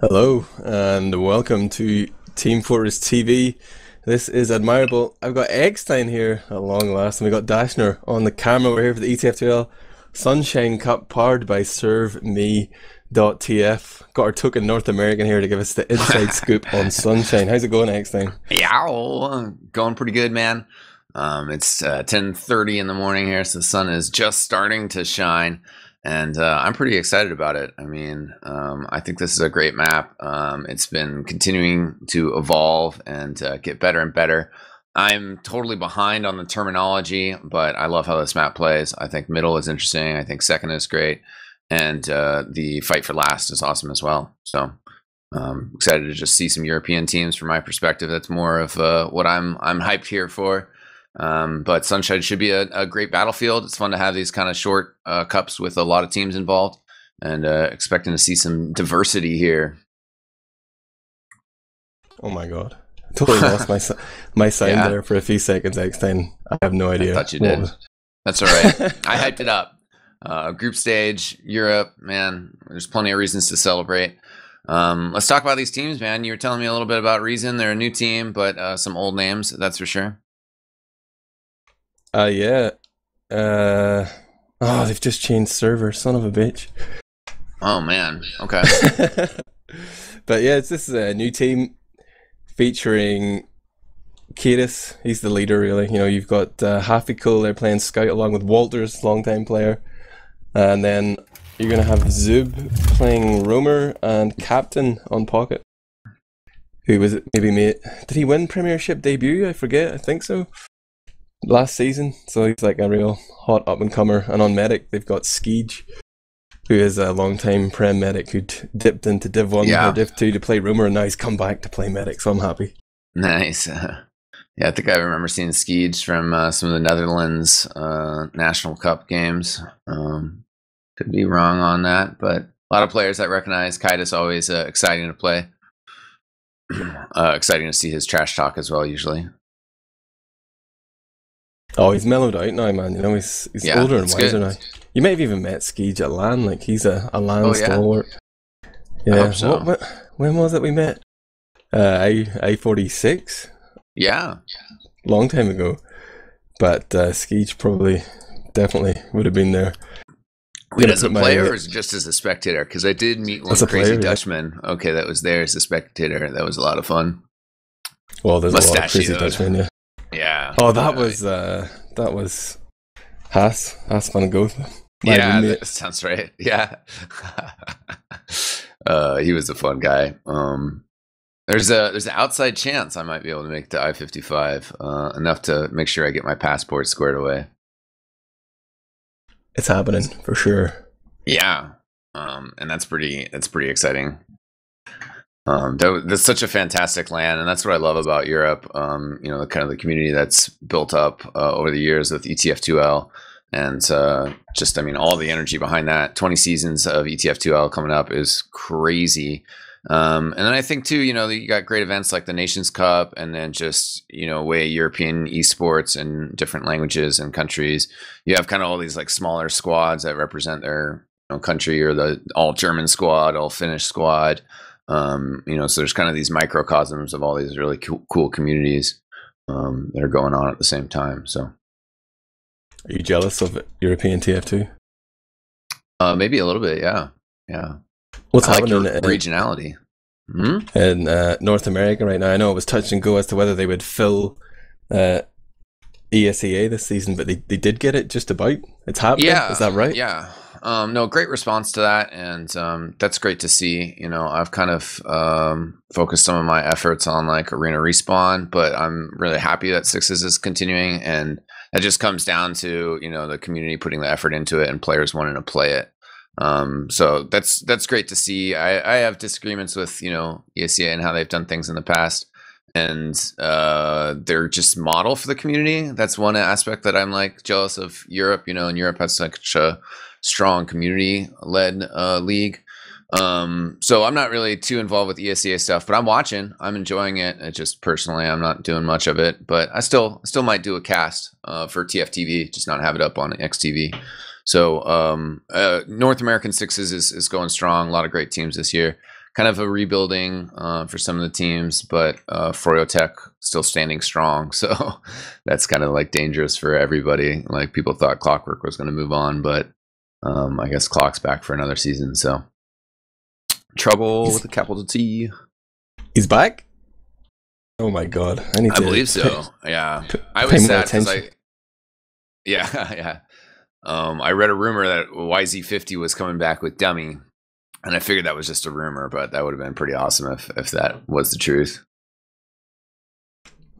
Hello and welcome to Team Fortress TV. This is Admirable. I've got eXtine here at long last, and we got Dashner on the camera. We're here for the ETF2L Sunshine Cup powered by ServeMe.tf. Got our token North American here to give us the inside scoop on Sunshine. How's it going, eXtine? Yeah, going pretty good, man. It's 10:30 in the morning here, so the sun is just starting to shine. And I'm pretty excited about it. I mean, I think this is a great map. It's been continuing to evolve and get better and better. I'm totally behind on the terminology, but I love how this map plays. I think middle is interesting. I think second is great. And the fight for last is awesome as well. So excited to just see some European teams from my perspective. That's more of what I'm hyped here for. But Sunshine should be a great battlefield. It's fun to have these kind of short cups with a lot of teams involved, and expecting to see some diversity here. Oh my god. I totally lost my sound there for a few seconds, eXtine. I have no idea. I thought you did. That's all right. I hyped it up. Group stage, Europe, man, there's plenty of reasons to celebrate. Let's talk about these teams, man. You were telling me a little bit about Reason. They're a new team, but some old names, that's for sure. Yeah. Oh, they've just changed server, son of a bitch. Oh man. Okay. But yeah, this is a new team featuring Kiris. He's the leader, really. You know, you've got Happy Cool, they're playing Scout along with Walters, longtime player. And then you're gonna have Zub playing Roamer and Captain on Pocket. Who was it? Maybe did he win Premiership debut? I forget. I think so. Last season, so he's like a real hot up-and-comer. And on Medic, they've got Skeege, who is a long-time Prem Medic who'd dipped into Div 1 or Div 2 to play Roamer, and now he's come back to play Medic, so I'm happy. Nice. Yeah, I think I remember seeing Skeege from some of the Netherlands National Cup games. Could be wrong on that, but a lot of players I recognize. Kaitis always exciting to play. Exciting to see his trash talk as well, usually. Oh, he's mellowed out now, man. You know, he's older and wiser now. You may have even met Skeege at LAN. Like, he's a LAN stalwart. Yeah. I hope so. When was it we met? I-46? Yeah. Long time ago. But Skeege definitely would have been there. Wait, as a player or just as a spectator? Because I did meet one crazy Dutchman. Yeah. Okay, that was there as a spectator. That was a lot of fun. Well, there's a lot of crazy Dutchmen, yeah. Yeah. Oh, that was Haas van Gogh. Yeah, that sounds right. Yeah. He was a fun guy. There's an outside chance I might be able to make the I-55 enough to make sure I get my passport squared away. It's happening for sure. Yeah. And that's pretty exciting. That's such a fantastic land, and that's what I love about Europe. You know, the kind of the community that's built up over the years with ETF2L, and just, I mean, all the energy behind that. 20 seasons of ETF2L coming up is crazy. And then I think too, you know, you got great events like the Nations Cup, and then just, you know, way European esports in different languages and countries. You have kind of all these like smaller squads that represent their country, or the all German squad, all Finnish squad. You know, so there's kind of these microcosms of all these really cool communities that are going on at the same time. So, are you jealous of European TF2? Maybe a little bit, yeah. What's happening in regionality in North America right now? I know it was touch and go as to whether they would fill ESEA this season, but they did get it just about. It's happening. Yeah, is that right? Yeah. No, great response to that, and that's great to see. You know, I've kind of focused some of my efforts on like arena respawn, but I'm really happy that Sixes is continuing, and that just comes down to, you know, the community putting the effort into it and players wanting to play it. So that's great to see. I have disagreements with, you know, ESEA and how they've done things in the past, and they're just model for the community. That's one aspect that I'm like jealous of Europe. You know, and Europe has such a strong community-led league. So I'm not really too involved with ESEA stuff, but I'm watching. I'm enjoying it. It just personally, I'm not doing much of it, but I still might do a cast for TFTV, just not have it up on XTV. So North American Sixes is going strong. A lot of great teams this year. kind of a rebuilding for some of the teams, but Froyotech still standing strong. So that's kind of like dangerous for everybody. Like people thought Clockwork was going to move on, but I guess Clock's back for another season. So trouble with a capital T. He's back? Oh my god. I believe so. Yeah. I was sad because yeah. I read a rumor that YZ50 was coming back with Dummy, and I figured that was just a rumor, but that would have been pretty awesome if that was the truth.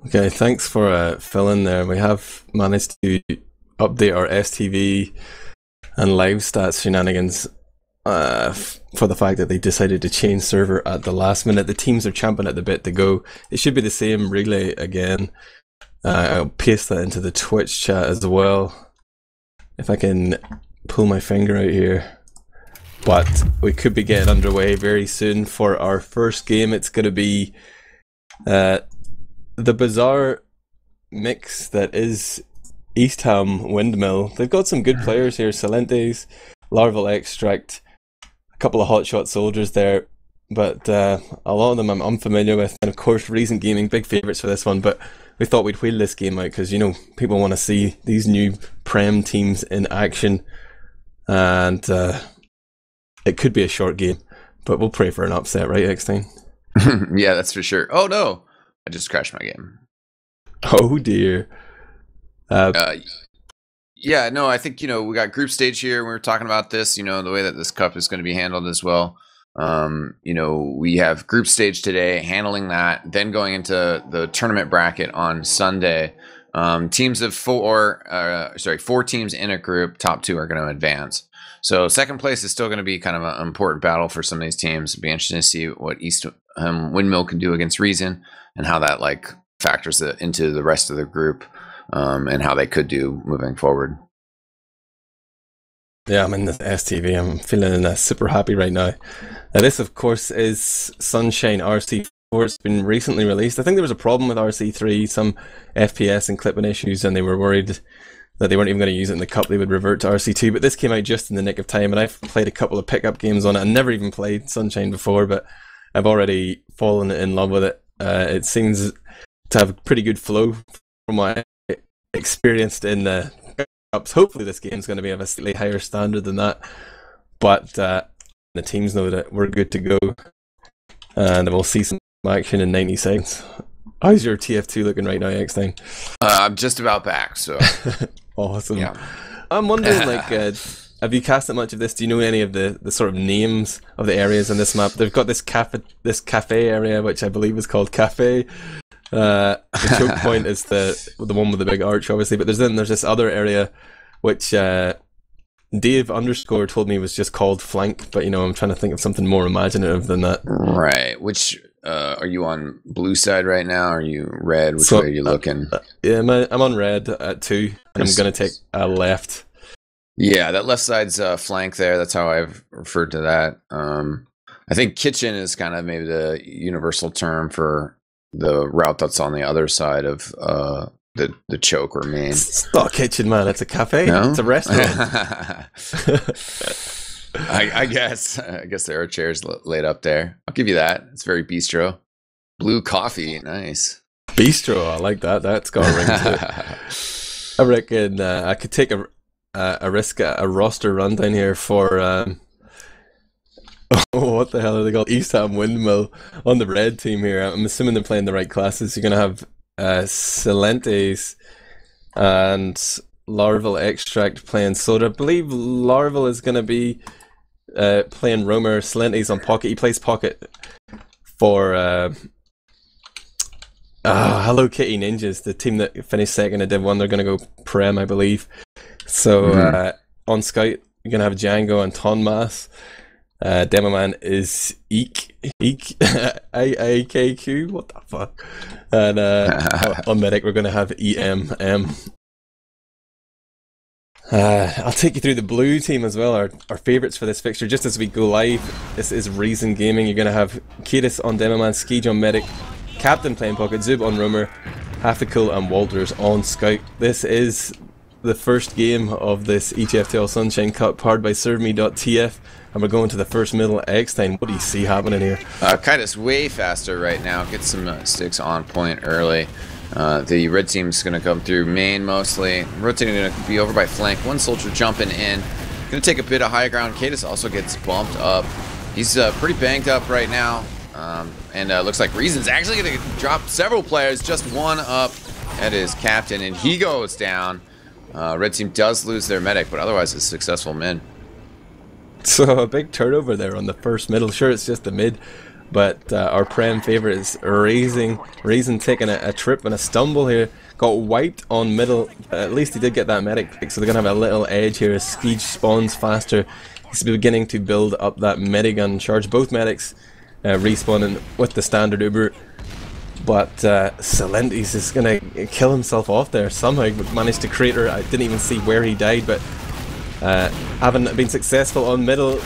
Okay, thanks for filling there. We have managed to update our STV and live stats shenanigans for the fact that they decided to change server at the last minute. The teams are champing at the bit to go. It should be the same relay again. I'll paste that into the Twitch chat as well, if I can pull my finger out here. But we could be getting underway very soon for our first game. It's going to be the bizarre mix that is Eastham Windmill. They've got some good players here. Silentes, Larval Extract, a couple of hotshot soldiers there, but a lot of them I'm unfamiliar with. And of course, Recent Gaming, big favourites for this one, but we thought we'd wheel this game out because, you know, people want to see these new Prem teams in action, and it could be a short game, but we'll pray for an upset, right, eXtine? Yeah, that's for sure. Oh no, I just crashed my game. Oh dear. Yeah, no, I think, you know, we got group stage here. We were talking about this, you know, the way that this cup is going to be handled as well. You know, we have group stage today, handling that, then going into the tournament bracket on Sunday. Teams of four teams in a group, top two are going to advance. So second place is still going to be kind of an important battle for some of these teams. It'll be interesting to see what Eastham Windmill can do against Reason, and how that like factors into the rest of the group, and how they could do moving forward. Yeah, I'm in the STV. I'm feeling super happy right now. Now, this, of course, is Sunshine RC4. It's been recently released. I think there was a problem with RC3, some FPS and clipping issues, and they were worried that they weren't even going to use it in the cup. They would revert to RC2, but this came out just in the nick of time, and I've played a couple of pickup games on it. I never even played Sunshine before, but I've already fallen in love with it. It seems to have a pretty good flow from what I experienced in the cups. Hopefully this game's going to be of a slightly higher standard than that, but the teams know that we're good to go, and we'll see some action in 90 seconds. How's your TF2 looking right now, eXtine? I'm just about back, so awesome. Yeah. I'm wondering, like, have you casted much of this? Do you know any of the sort of names of the areas on this map? They've got this cafe area, which I believe is called Cafe. The choke point is the one with the big arch, obviously, but there's this other area which Dave _ told me was just called Flank, but, you know, I'm trying to think of something more imaginative than that. Right. Which are you on blue side right now? Are you red? Which way are you looking? Yeah, I'm on red at 2, and I'm going to take a left. Yeah, that left side's flank there. That's how I've referred to that. I think kitchen is kind of maybe the universal term for the route that's on the other side of the choke or main. It's not a kitchen, man. It's a cafe. No? It's a restaurant. I guess there are chairs laid up there. I'll give you that. It's very bistro. Blue coffee, nice. Bistro, I like that. That's got a ring to it. I reckon I could take a risk at a roster rundown here for what the hell are they called? Eastham Windmill on the red team here. I'm assuming they're playing the right classes. You're gonna have Silentes and Larval Extract playing Soda. I believe Larval is gonna be playing Roamer. Silentes on Pocket. He plays Pocket for Hello Kitty Ninjas, the team that finished second in Div 1. They're gonna go Prem, I believe. So on Scout, you're gonna have Django and Tonmas. Demo man is Eek IAKQ. What the fuck? And on Medic, we're gonna have EMM. I'll take you through the blue team as well, our favourites for this fixture. Just as we go live, this is Reason Gaming. You're gonna have Kiris on Demo man, Skeej on Medic, Captain playing Pocket, Zub on Roamer, Half the Cool and Walters on Scout. This is the first game of this ETF2L Sunshine Cup powered by ServeMe.tf, and we're going to the first middle at eXtine. What do you see happening here? Kaitis way faster right now. Get some sticks on point early. The red team's going to come through main mostly. Rotating, going to be over by flank. One soldier jumping in. Going to take a bit of high ground. Kaitis also gets bumped up. He's pretty banged up right now. And looks like Reason's actually going to drop several players. Just one up at his captain, and he goes down. Red team does lose their medic, but otherwise it's a successful mid. So a big turnover there on the first middle. Sure, it's just the mid, but our Prem favourite is Reason taking a trip and a stumble here. Got wiped on middle. At least he did get that medic pick, so they're going to have a little edge here as Skeege spawns faster. He's beginning to build up that medigun charge. Both medics respawning with the standard Uber. But Salentis is going to kill himself off there somehow. Managed to crater. I didn't even see where he died, but having been successful on middle,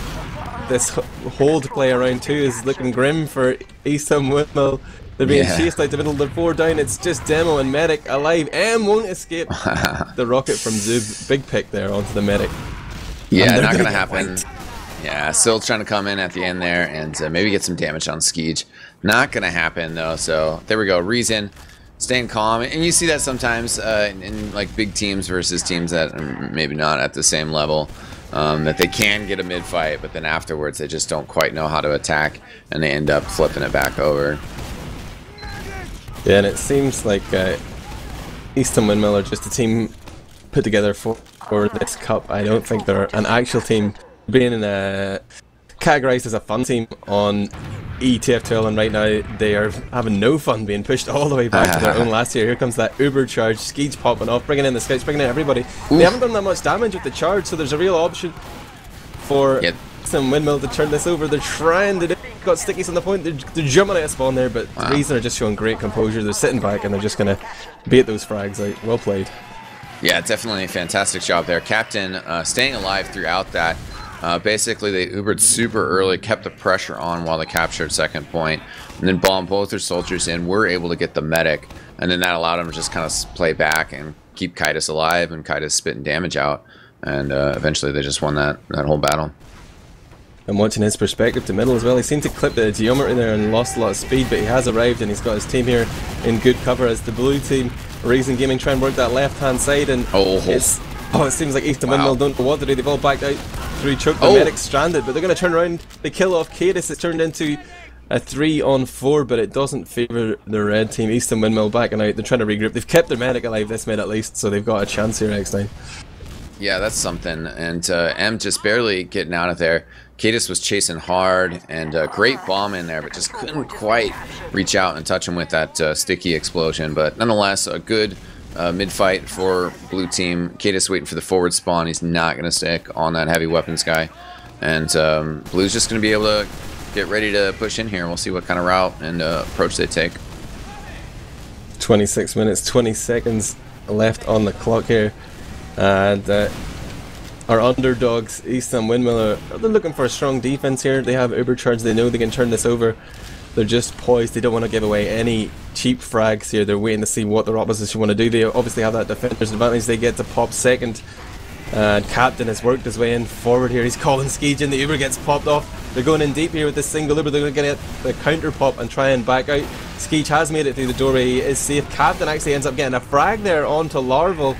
this hold play around 2 is looking grim for Eastham Windmill. They're being chased out the middle. They're 4 down. It's just Demo and Medic alive. M won't escape the rocket from Zub. Big pick there onto the Medic. Yeah, not going to happen. Wiped. Yeah, still trying to come in at the end there and maybe get some damage on Skeege. Not going to happen though, so there we go. Reason staying calm, and you see that sometimes in like big teams versus teams that are maybe not at the same level, that they can get a mid fight, but then afterwards they just don't quite know how to attack, and they end up flipping it back over. Yeah, and it seems like Eastham Windmill are just a team put together for this cup. I don't think they're an actual team being categorized as a fun team on ETF2L, and right now they are having no fun being pushed all the way back to their own last year. Here comes that Uber charge, Skeege popping off, bringing in the scouts, bringing in everybody. They haven't done that much damage with the charge, so there's a real option for some Windmill to turn this over. They're trying to do, got stickies on the point, they're jumping out of spawn there, but Reason are just showing great composure. They're sitting back and they're just going to bait those frags out. Well played. Yeah, definitely a fantastic job there. Captain staying alive throughout that. Basically, they Ubered super early, kept the pressure on while they captured second point, and then bombed both their soldiers in. Were able to get the medic, and then that allowed them to just kind of play back and keep Kaitis alive, and Kaitis spitting damage out, and eventually they just won that whole battle. And watching his perspective to middle as well, he seemed to clip the geometry there and lost a lot of speed, but he has arrived and he's got his team here in good cover as the blue team, Reason Gaming, try and work that left hand side, and it seems like Eastham Windmill don't know what to do. They've all backed out through choke. The medic's stranded, but they're going to turn around. They kill off Kaitis. It's turned into a 3-on-4, but it doesn't favour the red team. Eastham Windmill backing out. They're trying to regroup. They've kept their medic alive this mid at least, so they've got a chance here next time. Yeah, that's something. And M just barely getting out of there. Kaitis was chasing hard, and great bomb in there, but just couldn't quite reach out and touch him with that sticky explosion. But nonetheless, a good mid-fight for blue team. Kaitis waiting for the forward spawn. He's not going to stick on that heavy weapons guy. And blue's just going to be able to get ready to push in here. We'll see what kind of route and approach they take. 26 minutes, 20 seconds left on the clock here. And our underdogs, Eastham Windmill, they're looking for a strong defense here. They have Uber charge. They know they can turn this over. They're just poised. They don't want to give away any cheap frags here. They're waiting to see what their opposition want to do. They obviously have that defender's advantage. They get to pop second. And Captain has worked his way in forward here. He's calling Skeege in. The Uber gets popped off. They're going in deep here with this single Uber. They're going to get the counter pop and try and back out. Skeege has made it through the doorway. He is safe. Captain actually ends up getting a frag there onto Larval,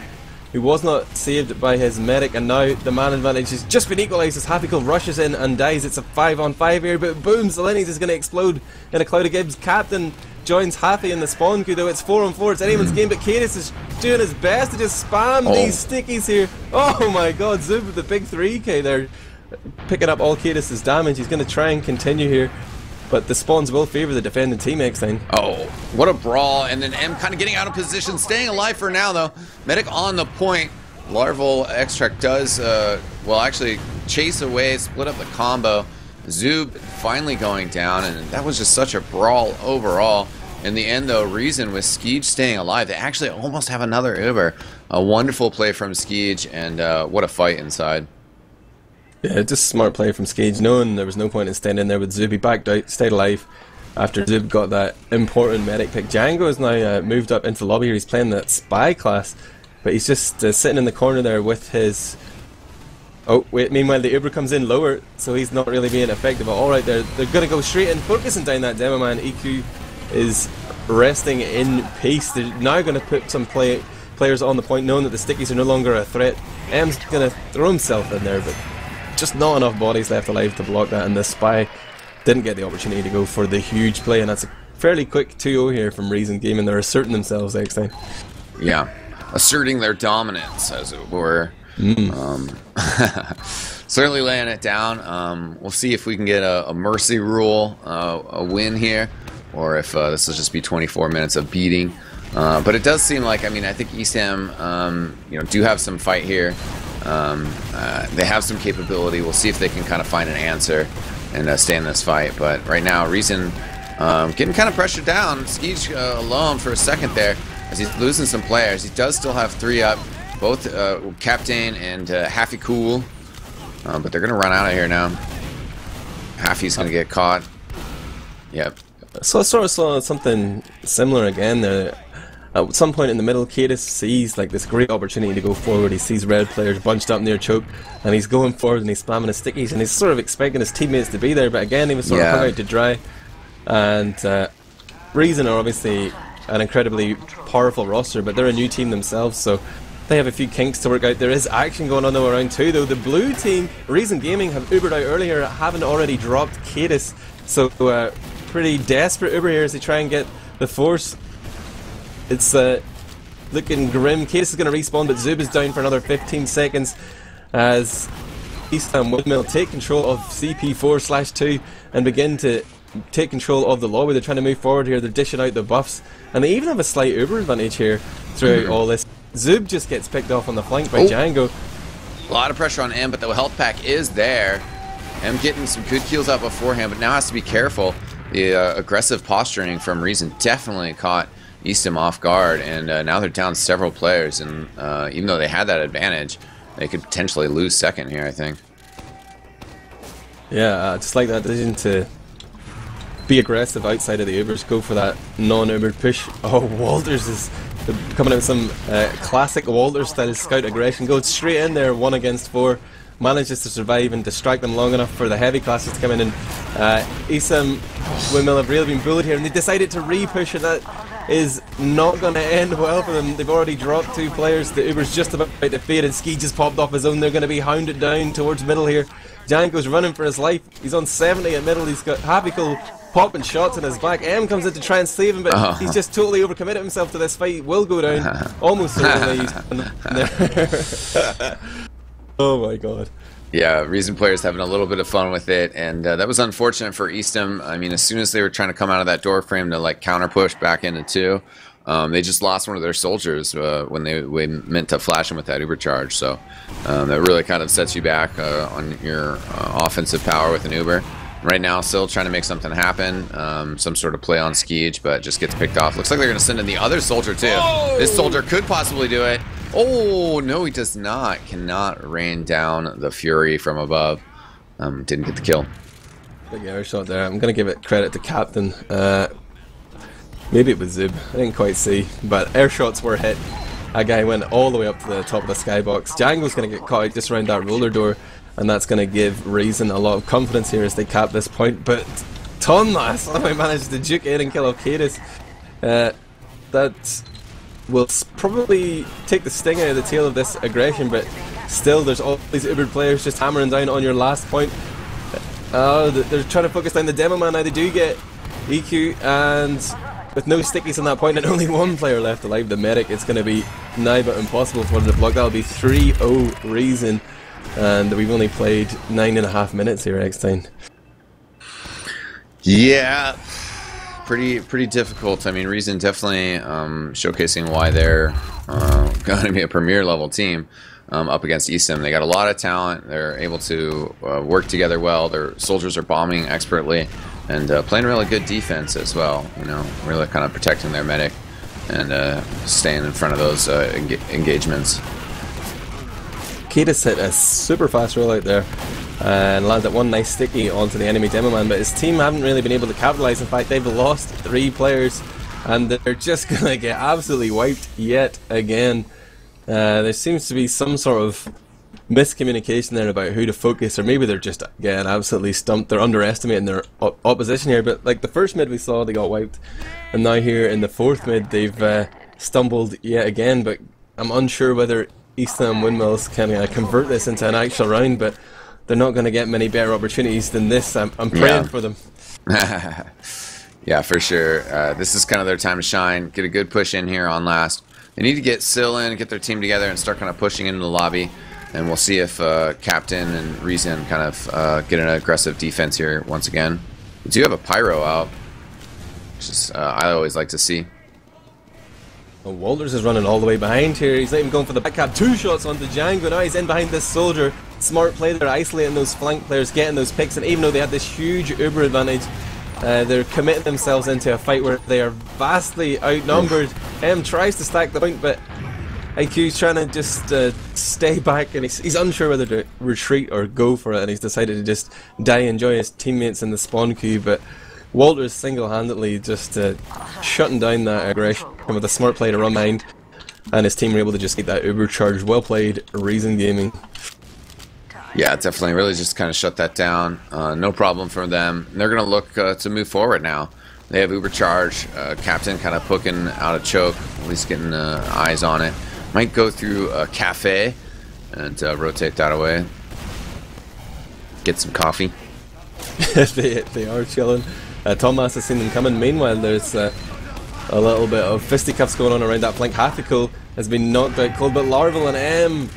who was not saved by his medic, and now the man advantage has just been equalised as Happy Cool rushes in and dies. It's a 5-on-5 here, but boom, Salentis is going to explode in a cloud of Gibbs. Captain joins Happy in the spawn queue though. It's 4-on-4, it's anyone's game, but Kaitis is doing his best to just spam these stickies here. Oh my god, Zub with the big 3k there, picking up all Kaitis' damage. He's going to try and continue here, but the spawns will favour the defending team eXtine. Oh, what a brawl. And then M kind of getting out of position, staying alive for now though. Medic on the point. Larval extract does, well actually chase away, split up the combo. Zub finally going down, and that was just such a brawl overall. In the end though, Reason with Skeege staying alive. They actually almost have another Uber. A wonderful play from Skeege, and what a fight inside. Yeah, just smart play from Skeege, knowing there was no point in staying in there with Zub. He backed out, stayed alive after Zub got that important medic pick. Django is now moved up into the lobby here. He's playing that spy class. but he's just sitting in the corner there with his... Oh, wait, meanwhile the Uber comes in lower, so he's not really being effective at all right there. They're going to go straight in, focusing down that demo man. EQ is resting in peace. They're now going to put some players on the point, knowing that the stickies are no longer a threat. M's going to throw himself in there, but just not enough bodies left alive to block that, and the Spy didn't get the opportunity to go for the huge play, and that's a fairly quick 2-0 here from Reason Gaming. They're asserting themselves next time. Yeah, asserting their dominance, as it were. Certainly laying it down. We'll see if we can get a mercy rule, a win here, or if this will just be 24 minutes of beating. But it does seem like, I mean, I think Eastham, you know, do have some fight here. They have some capability. We'll see if they can kind of find an answer and stay in this fight. But right now, Reason getting kind of pressured down. Skeej alone for a second there as he's losing some players. He does still have 3 up. Both Captain and Haffy Cool, but they're going to run out of here now. Haffy's going to get caught. Yep. So I sort of saw something similar again there. At some point in the middle, Cadis sees like this great opportunity to go forward. He sees red players bunched up near choke, and he's going forward and he's spamming his stickies, and he's sort of expecting his teammates to be there, but again he was sort of hung out to dry. And Reason are obviously an incredibly powerful roster, but they're a new team themselves, so they have a few kinks to work out. There is action going on though around 2 though. The blue team, Reason Gaming, have Ubered out earlier, haven't already dropped Cadis, so pretty desperate Uber here as they try and get the force. It's looking grim. Cadis is going to respawn, but Zub is down for another 15 seconds as Eastham Windmill take control of CP4/2 and begin to take control of the lobby. They're trying to move forward here. They're dishing out the buffs, and they even have a slight Uber advantage here throughout all this. Zub just gets picked off on the flank by Django. A lot of pressure on M, but the health pack is there. M getting some good kills out beforehand, but now has to be careful. The aggressive posturing from Reason definitely caught Eastham off guard, and now they're down several players, and even though they had that advantage, they could potentially lose second here, I think. Yeah, just like that decision to be aggressive outside of the Ubers, go for that non-Ubered push. Oh, Walters is coming out with some classic Walters style scout aggression, goes straight in there 1 against 4, manages to survive and distract them long enough for the heavy classes to come in, and Eastham Windmill have really been bullied here, and they decided to re-push, and that is not going to end well for them. They've already dropped 2 players, the Uber's just about to fade, and Ski just popped off his own. They're going to be hounded down towards middle here. Django's running for his life, he's on 70 at middle, he's got Happy Cool popping shots in his back. M comes in to try and save him, but he's just totally overcommitted himself to this fight. He will go down almost there. Oh my god. Yeah, Reason players having a little bit of fun with it, and that was unfortunate for Eastham. I mean, as soon as they were trying to come out of that door frame to like counter push back into 2, they just lost one of their soldiers when they meant to flash him with that Uber charge. So that really kind of sets you back on your offensive power with an Uber. Right now, still trying to make something happen, some sort of play on Skeej, but just gets picked off. Looks like they're going to send in the other soldier too. Oh! This soldier could possibly do it. Oh, no, he does not. Cannot rain down the Fury from above. Didn't get the kill. Big air shot there. I'm going to give it credit to Captain. Maybe it was Zub. I didn't quite see, but air shots were hit. That guy went all the way up to the top of the skybox. Django's going to get caught out just around that roller door, and that's going to give Reason a lot of confidence here as they cap this point. But Tonla somehow managed to juke in and kill off Cadis. That will probably take the sting out of the tail of this aggression, but still there's all these Ubered players just hammering down on your last point. They're trying to focus down the demo man. Now they do get EQ, and with no stickies on that point and only 1 player left alive, the medic, it's going to be nigh but impossible for them to block. That'll be 3-0 Reason, and we've only played 9.5 minutes here, eXtine. Yeah, pretty difficult. I mean, Reason definitely showcasing why they're going to be a premier level team up against Eastham. They got a lot of talent. They're able to work together well. Their soldiers are bombing expertly and playing really good defense as well. You know, really kind of protecting their medic and staying in front of those engagements. Cadis hit a super fast rollout there and landed 1 nice sticky onto the enemy demo man, but his team haven't really been able to capitalize. In fact, they've lost 3 players and they're just gonna get absolutely wiped yet again. There seems to be some sort of miscommunication there about who to focus, or maybe they're just getting absolutely stumped. They're underestimating their opposition here. But like the first mid we saw, they got wiped, and now here in the fourth mid they've stumbled yet again. But I'm unsure whether Eastham and Windmills can convert this into an actual round. But they're not going to get many better opportunities than this. I'm praying for them. Yeah, for sure. This is kind of their time to shine. Get a good push in here on last. They need to get Syl in, get their team together, and start kind of pushing into the lobby. And we'll see if Captain and Reason kind of get an aggressive defense here once again. We do have a Pyro out, which is I always like to see. Well, Walters is running all the way behind here. He's not even going for the back cap. 2 shots onto Django. Now he's in behind this soldier. Smart play. They're isolating those flank players, getting those picks. And even though they had this huge Uber advantage, they're committing themselves into a fight where they are vastly outnumbered. M tries to stack the point, but IQ's trying to just stay back, and he's unsure whether to retreat or go for it, and he's decided to just die and enjoy his teammates in the spawn queue. But Walters single-handedly just shutting down that aggression with a smart play to run behind, and his team were able to just get that Uber charge. Well played, Reason Gaming. Yeah, definitely. Really just kind of shut that down. No problem for them. They're going to look to move forward now. They have Uber charge. Captain kind of poking out a choke, at least getting eyes on it. Might go through a cafe and rotate that away. Get some coffee. they are chilling. Thomas has seen them coming. Meanwhile, there's a little bit of fisticuffs going on around that flank. Hathical has been knocked out cold, but Larval and M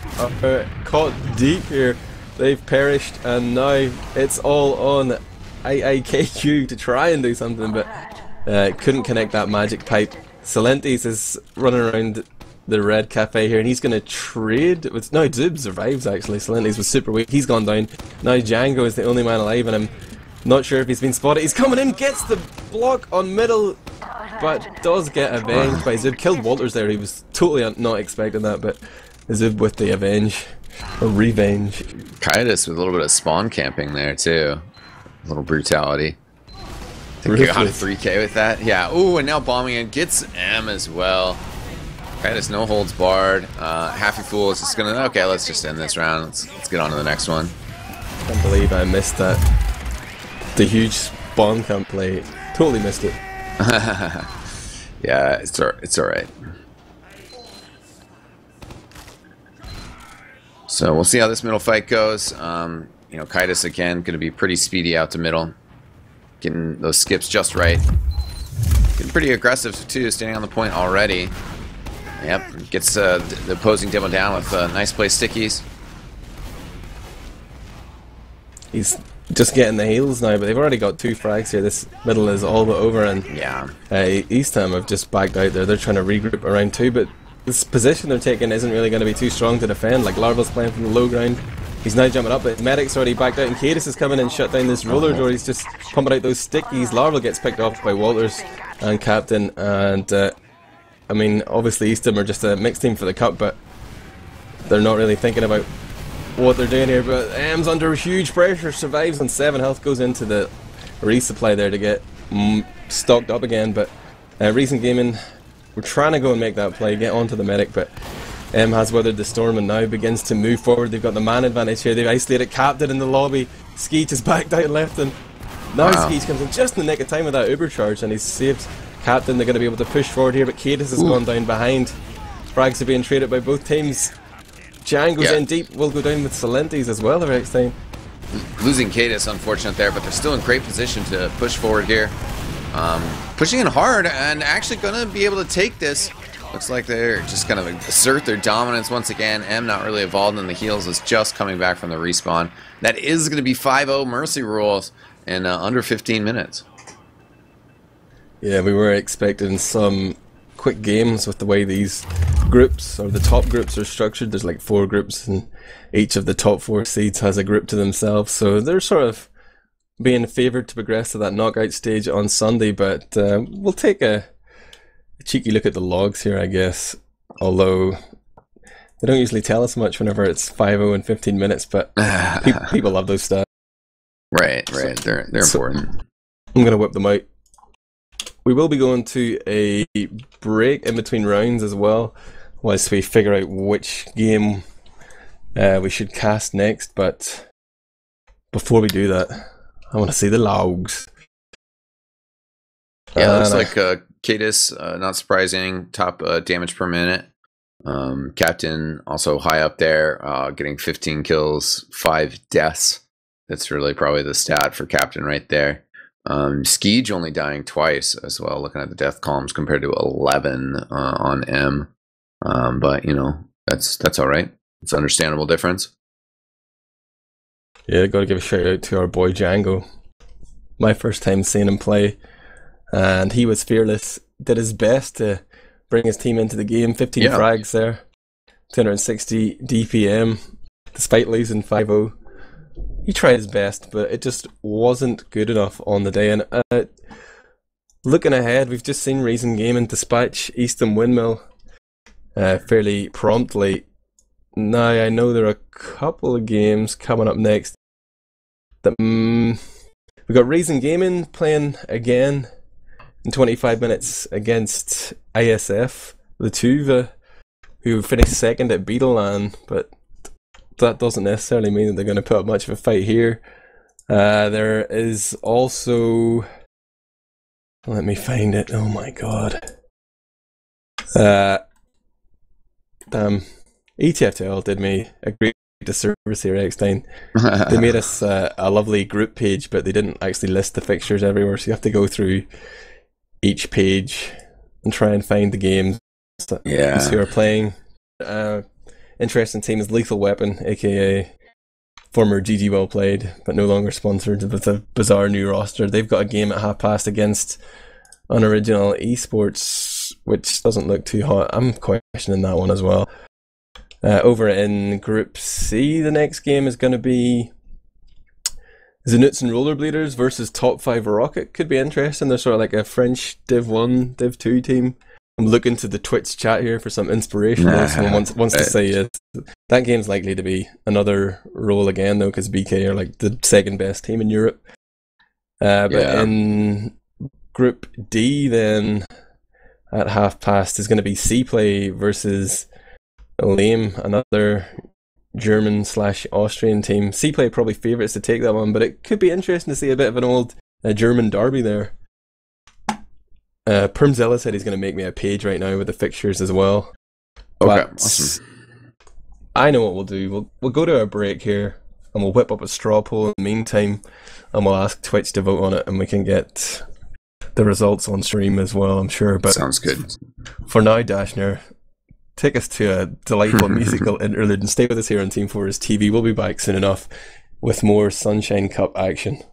are caught deep here. They've perished, and now it's all on IIKQ to try and do something, but couldn't connect that magic pipe. Silentes is running around the red cafe here, and he's going to trade with... No, Zub survives actually. Silentes was super weak. He's gone down. Now Django is the only man alive, and I'm not sure if he's been spotted. He's coming in, gets the block on middle, but does get avenged by Zub. Killed Walters there. He was totally not expecting that, but Zub with the avenge. Or revenge. Kaitis with a little bit of spawn camping there too. A little brutality. I think he got a 3K with that. Yeah. Ooh, and now bombing in gets M as well. Kaitis no holds barred. Happy Fool is just gonna, okay, let's just end this round. Let's get on to the next one. Can't believe I missed that. The huge spawn camp play. Totally missed it. Yeah, it's alright. So we'll see how this middle fight goes. You know, Kaitis again going to be pretty speedy out to middle, getting those skips just right. Getting pretty aggressive too, standing on the point already. Yep, gets the opposing demo down with nice play stickies. He's just getting the heals now, but they've already got 2 frags here. This middle is all but over, and yeah, Eastham have just backed out there. They're trying to regroup around 2, but this position they're taking isn't really going to be too strong to defend. Like Larval's playing from the low ground. He's now jumping up, but Medic's already backed out, and Cadis is coming and shut down this roller door. He's just pumping out those stickies. Larval gets picked off by Walters and Captain, and I mean, obviously Eastham are just a mixed team for the cup, but they're not really thinking about what they're doing here. But M's under huge pressure, survives on 7 health, goes into the resupply there to get stocked up again. But Reason Gaming, we're trying to go and make that play, get onto the medic, but M has weathered the storm and now begins to move forward. They've got the man advantage here. They've isolated Captain in the lobby. Skeech is backed out and left him. Now Skeech comes in just in the nick of time with that Uber charge, and he's saved Captain. They're going to be able to push forward here, but Cadis has gone down behind. Frags are being traded by both teams. Django's in deep. Will go down with Silentes as well the next time. Losing Cadis, unfortunate there, but they're still in great position to push forward here. Pushing in hard and actually going to be able to take this. Looks like they're just going to assert their dominance once again. M not really involved in the heals, is just coming back from the respawn. That is going to be 5-0 Mercy Rules in under 15 minutes. Yeah, we were expecting some quick games with the way these groups, or the top groups, are structured. There's like 4 groups, and each of the top 4 seeds has a group to themselves. So they're sort of being favoured to progress to that knockout stage on Sunday, but we'll take a cheeky look at the logs here, I guess, although they don't usually tell us much whenever it's 5-0 in 15 minutes, but people love those stats. Right, they're important. I'm going to whip them out. We will be going to a break in between rounds as well. whilst we figure out which game we should cast next. But before we do that, I want to see the logs. Yeah, looks like Cadis, not surprising, top damage per minute. Captain also high up there, getting 15 kills, 5 deaths. That's really probably the stat for Captain right there. Skeege only dying twice as well, looking at the death columns, compared to 11 on M. But, you know, that's all right. It's an understandable difference. Yeah, got to give a shout out to our boy Django. My first time seeing him play, and he was fearless, did his best to bring his team into the game. 15 frags there, 260 DPM, despite losing 5-0. He tried his best, but it just wasn't good enough on the day. And looking ahead, we've just seen Reason Gaming dispatch Eastham Windmill fairly promptly. Now, I know there are a couple of games coming up next. We've got Reason Gaming playing again in 25 minutes against ISF, the Tuva, who finished second at Beetleland, but that doesn't necessarily mean that they're going to put up much of a fight here. There is also... Let me find it. Oh my god. Damn. ETF2L did me a great disservice here, eXtine. They made us a lovely group page, but they didn't actually list the fixtures everywhere, so you have to go through each page and try and find the games who are playing. Interesting team is Lethal Weapon, aka former GG Well Played, but no longer sponsored, with a bizarre new roster. They've got a game at past against Unoriginal Esports, which doesn't look too hot. I'm questioning that one as well. Over in Group C, the next game is going to be Zanuts and Rollerbladers versus Top 5 Rocket. Could be interesting. They're sort of like a French Div 1, Div 2 team. I'm looking to the Twitch chat here for some inspiration. Someone wants to say it. That game's likely to be another roll again, though, because BK are like the second best team in Europe. But in Group D, then at past is going to be C-Play versus Lame, another German/Austrian team. C-Play probably favourites to take that one, but it could be interesting to see a bit of an old German derby there. Permzilla said he's going to make me a page right now with the fixtures as well. Okay, awesome. I know what we'll do. We'll go to a break here, and we'll whip up a straw poll in the meantime, and we'll ask Twitch to vote on it, and we can get the results on stream as well, I'm sure. But sounds good. For now, Dashner, take us to a delightful musical interlude and stay with us here on Team Fortress TV. We'll be back soon enough with more Sunshine Cup action.